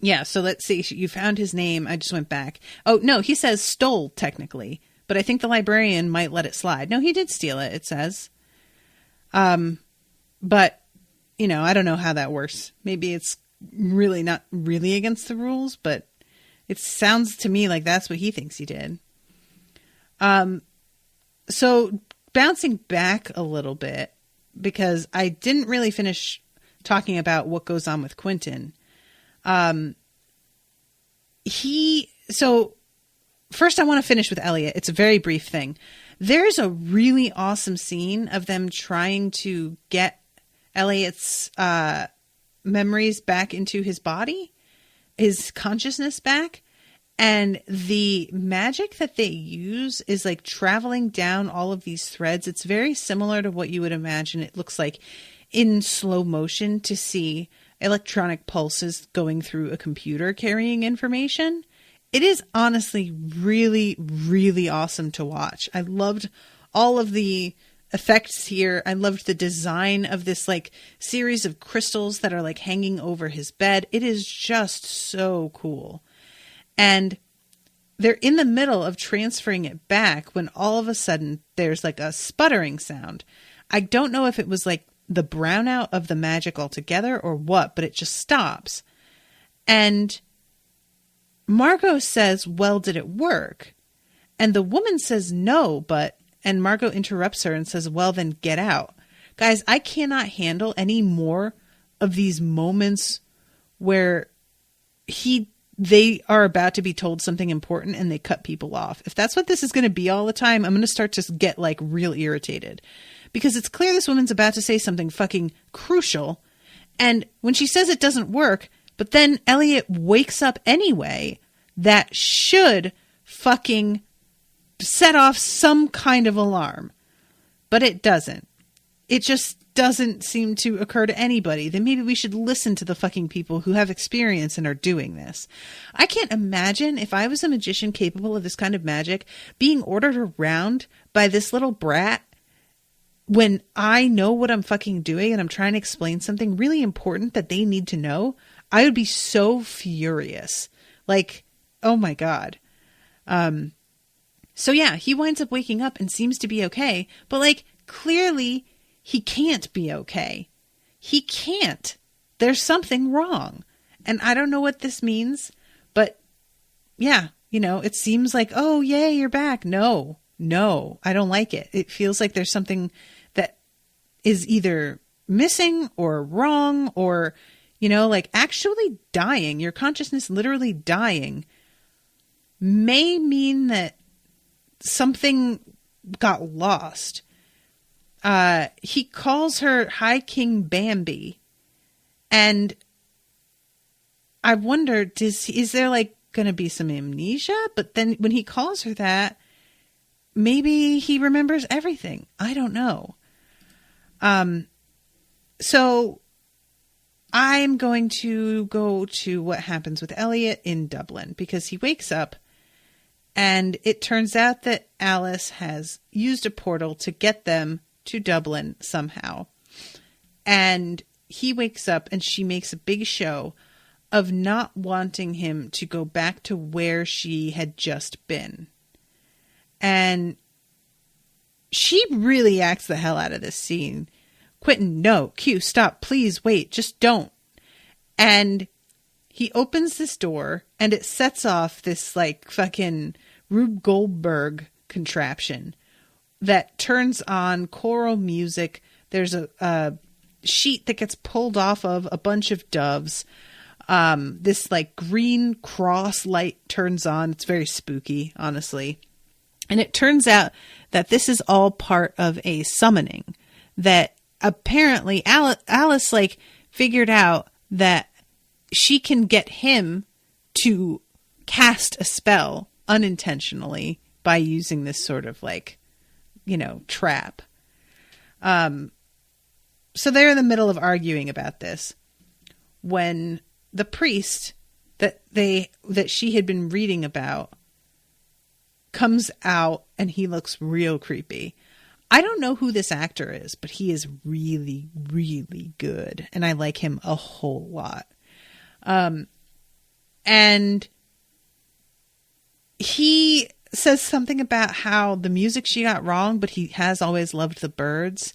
Yeah, so let's see. You found his name. I just went back. Oh, no, he says stole, technically. But I think the librarian might let it slide. No, he did steal it, it says. But, you know, I don't know how that works. Maybe it's really not really against the rules, but it sounds to me like that's what he thinks he did. So bouncing back a little bit, because I didn't really finish talking about what goes on with Quentin. So first I want to finish with Elliot. It's a very brief thing. There's a really awesome scene of them trying to get Elliot's memories back into his body, his consciousness back. And the magic that they use is like traveling down all of these threads. It's very similar to what you would imagine it looks like in slow motion to see electronic pulses going through a computer carrying information. It is honestly really, really awesome to watch. I loved all of the effects here. I loved the design of this like series of crystals that are like hanging over his bed. It is just so cool. And they're in the middle of transferring it back when all of a sudden there's like a sputtering sound. I don't know if it was like the brownout of the magic altogether or what, but it just stops. And Margo says, well, did it work? And the woman says no, and Margo interrupts her and says, well, then get out. Guys, I cannot handle any more of these moments where they are about to be told something important and they cut people off. If that's what this is going to be all the time, I'm going to start to get like real irritated, because it's clear this woman's about to say something fucking crucial. And when she says it doesn't work, but then Elliot wakes up anyway, that should fucking set off some kind of alarm. But it doesn't. It just doesn't seem to occur to anybody. Then maybe we should listen to the fucking people who have experience and are doing this. I can't imagine if I was a magician capable of this kind of magic being ordered around by this little brat when I know what I'm fucking doing and I'm trying to explain something really important that they need to know. I would be so furious. Like, oh my God. So yeah, he winds up waking up and seems to be okay, but like clearly he can't be okay. He can't. There's something wrong. And I don't know what this means, but yeah, you know, it seems like, oh yay, you're back. No, I don't like it. It feels like there's something that is either missing or wrong or, you know, like actually dying, your consciousness literally dying may mean that something got lost. He calls her High King Bambi, and I wonder, is there like going to be some amnesia? But then when he calls her that, maybe he remembers everything. I don't know. So I'm going to go to what happens with Elliot in Dublin, because he wakes up and it turns out that Alice has used a portal to get them to Dublin somehow. And he wakes up and she makes a big show of not wanting him to go back to where she had just been. And she really acts the hell out of this scene. Quentin, no. Q, stop. Please wait. Just don't. And he opens this door and it sets off this like fucking Rube Goldberg contraption that turns on choral music. There's a sheet that gets pulled off of a bunch of doves. This like green cross light turns on. It's very spooky, honestly. And it turns out that this is all part of a summoning that apparently Alice like figured out that she can get him to cast a spell unintentionally by using this sort of like, trap. So they're in the middle of arguing about this when the priest that she had been reading about comes out and he looks real creepy. I don't know who this actor is, but he is really, really good. And I like him a whole lot. And he says something about how the music she got wrong, but he has always loved the birds.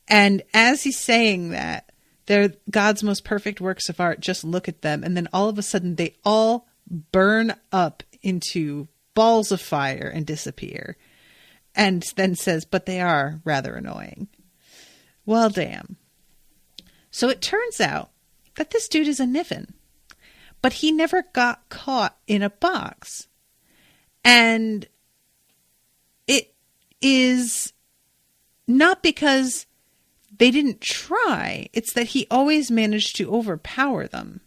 And as he's saying that, they're God's most perfect works of art. Just look at them. And then all of a sudden they all burn up into balls of fire and disappear. And then says, but they are rather annoying. Well, damn. So it turns out that this dude is a Niffin, but he never got caught in a box. And it is not because they didn't try. It's that he always managed to overpower them.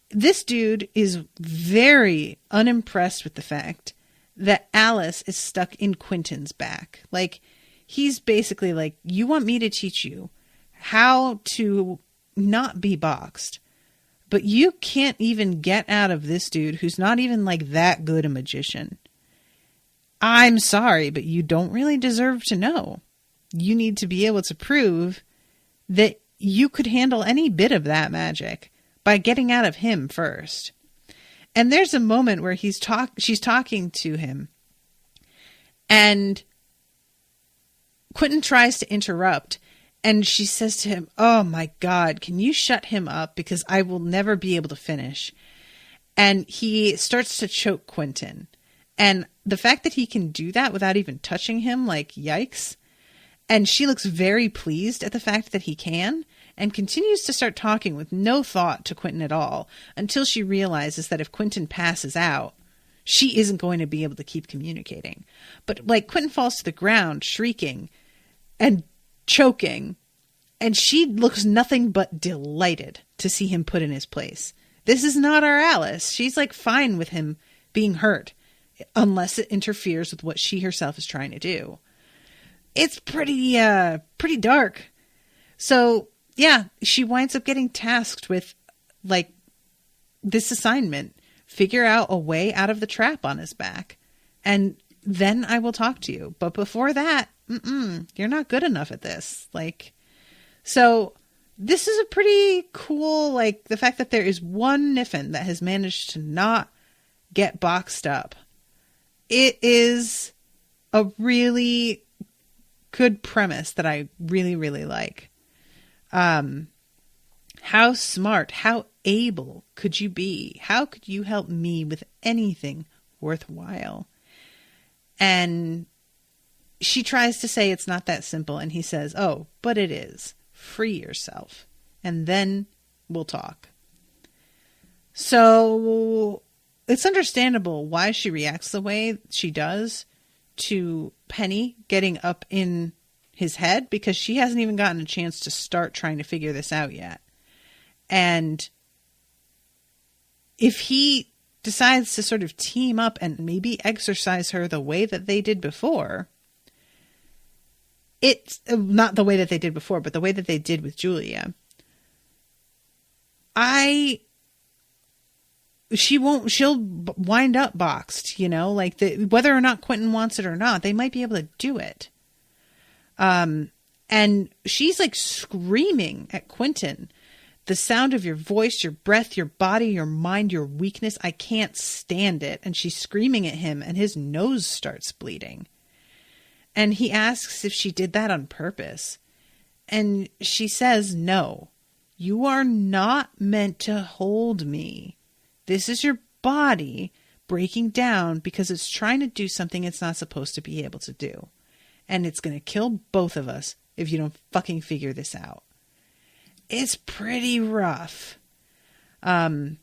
This dude is very unimpressed with the fact that Alice is stuck in Quentin's back. Like, he's basically like, you want me to teach you how to not be boxed, but you can't even get out of this dude who's not even like that good a magician. I'm sorry, but you don't really deserve to know. You need to be able to prove that you could handle any bit of that magic by getting out of him first. And there's a moment where she's talking to him, and Quentin tries to interrupt, and she says to him, "Oh my God, can you shut him up? Because I will never be able to finish." And he starts to choke Quentin. And the fact that he can do that without even touching him, like, yikes. And she looks very pleased at the fact that he can, and continues to start talking with no thought to Quentin at all, until she realizes that if Quentin passes out, she isn't going to be able to keep communicating. But like, Quentin falls to the ground, shrieking and choking, and she looks nothing but delighted to see him put in his place. This is not our Alice. She's like fine with him being hurt, unless it interferes with what she herself is trying to do. It's pretty dark. So yeah, she winds up getting tasked with, like, this assignment. Figure out a way out of the trap on his back. And then I will talk to you. But before that, you're not good enough at this. Like, so this is a pretty cool, like, the fact that there is one Niffin that has managed to not get boxed up. It is a really good premise that I really, really like. How smart, how able could you be? How could you help me with anything worthwhile? And she tries to say it's not that simple. And he says, oh, but it is. Free yourself. And then we'll talk. So it's understandable why she reacts the way she does to Penny getting up in his head, because she hasn't even gotten a chance to start trying to figure this out yet. And if he decides to sort of team up and maybe exercise her the way that they did before, it's not the way that they did before, but the way that they did with Julia, she'll wind up boxed, like whether or not Quentin wants it or not, they might be able to do it. And she's like screaming at Quentin, the sound of your voice, your breath, your body, your mind, your weakness. I can't stand it. And she's screaming at him, and his nose starts bleeding. And he asks if she did that on purpose. And she says no. You are not meant to hold me. This is your body breaking down because it's trying to do something it's not supposed to be able to do. And it's going to kill both of us if you don't fucking figure this out. It's pretty rough. Oh,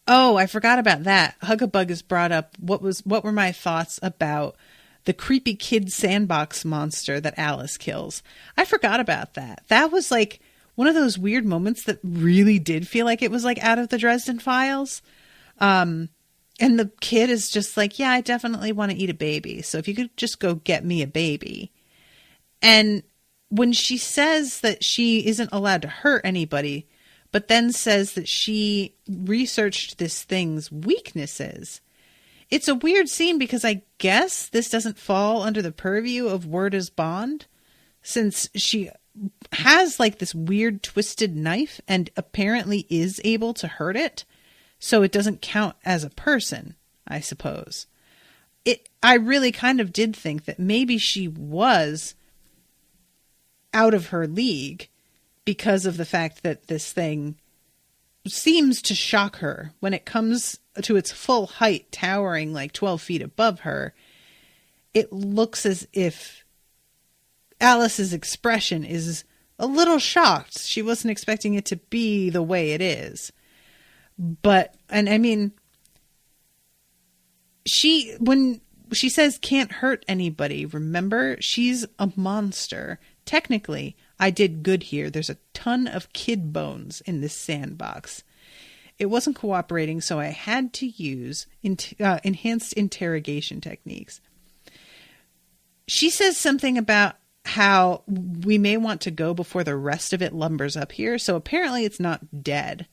I forgot about that. Hugabug has brought up what were my thoughts about the creepy kid sandbox monster that Alice kills. I forgot about that. That was like one of those weird moments that really did feel like it was like out of the Dresden Files. And the kid is just like, yeah, I definitely want to eat a baby. So if you could just go get me a baby. And when she says that she isn't allowed to hurt anybody, but then says that she researched this thing's weaknesses, it's a weird scene because I guess this doesn't fall under the purview of word is bond, since she has like this weird twisted knife and apparently is able to hurt it. So it doesn't count as a person, I suppose. I really kind of did think that maybe she was out of her league because of the fact that this thing seems to shock her when it comes to its full height, towering like 12 feet above her. It looks as if Alice's expression is a little shocked. She wasn't expecting it to be the way it is. But, and I mean, when she says can't hurt anybody, remember, she's a monster. Technically, I did good here. There's a ton of kid bones in this sandbox. It wasn't cooperating, so I had to use enhanced interrogation techniques. She says something about how we may want to go before the rest of it lumbers up here. So apparently it's not dead,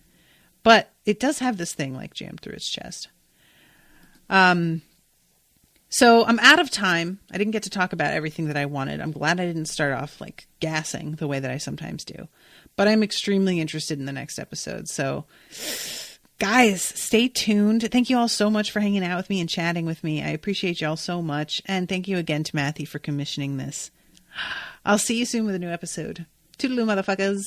but it does have this thing like jammed through its chest. So I'm out of time. I didn't get to talk about everything that I wanted. I'm glad I didn't start off like gassing the way that I sometimes do, but I'm extremely interested in the next episode. So guys, stay tuned. Thank you all so much for hanging out with me and chatting with me. I appreciate y'all so much. And thank you again to Mathy for commissioning this. I'll see you soon with a new episode. Toodaloo, motherfuckers.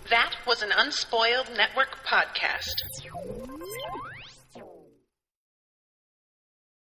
That was an Unspoiled Network podcast.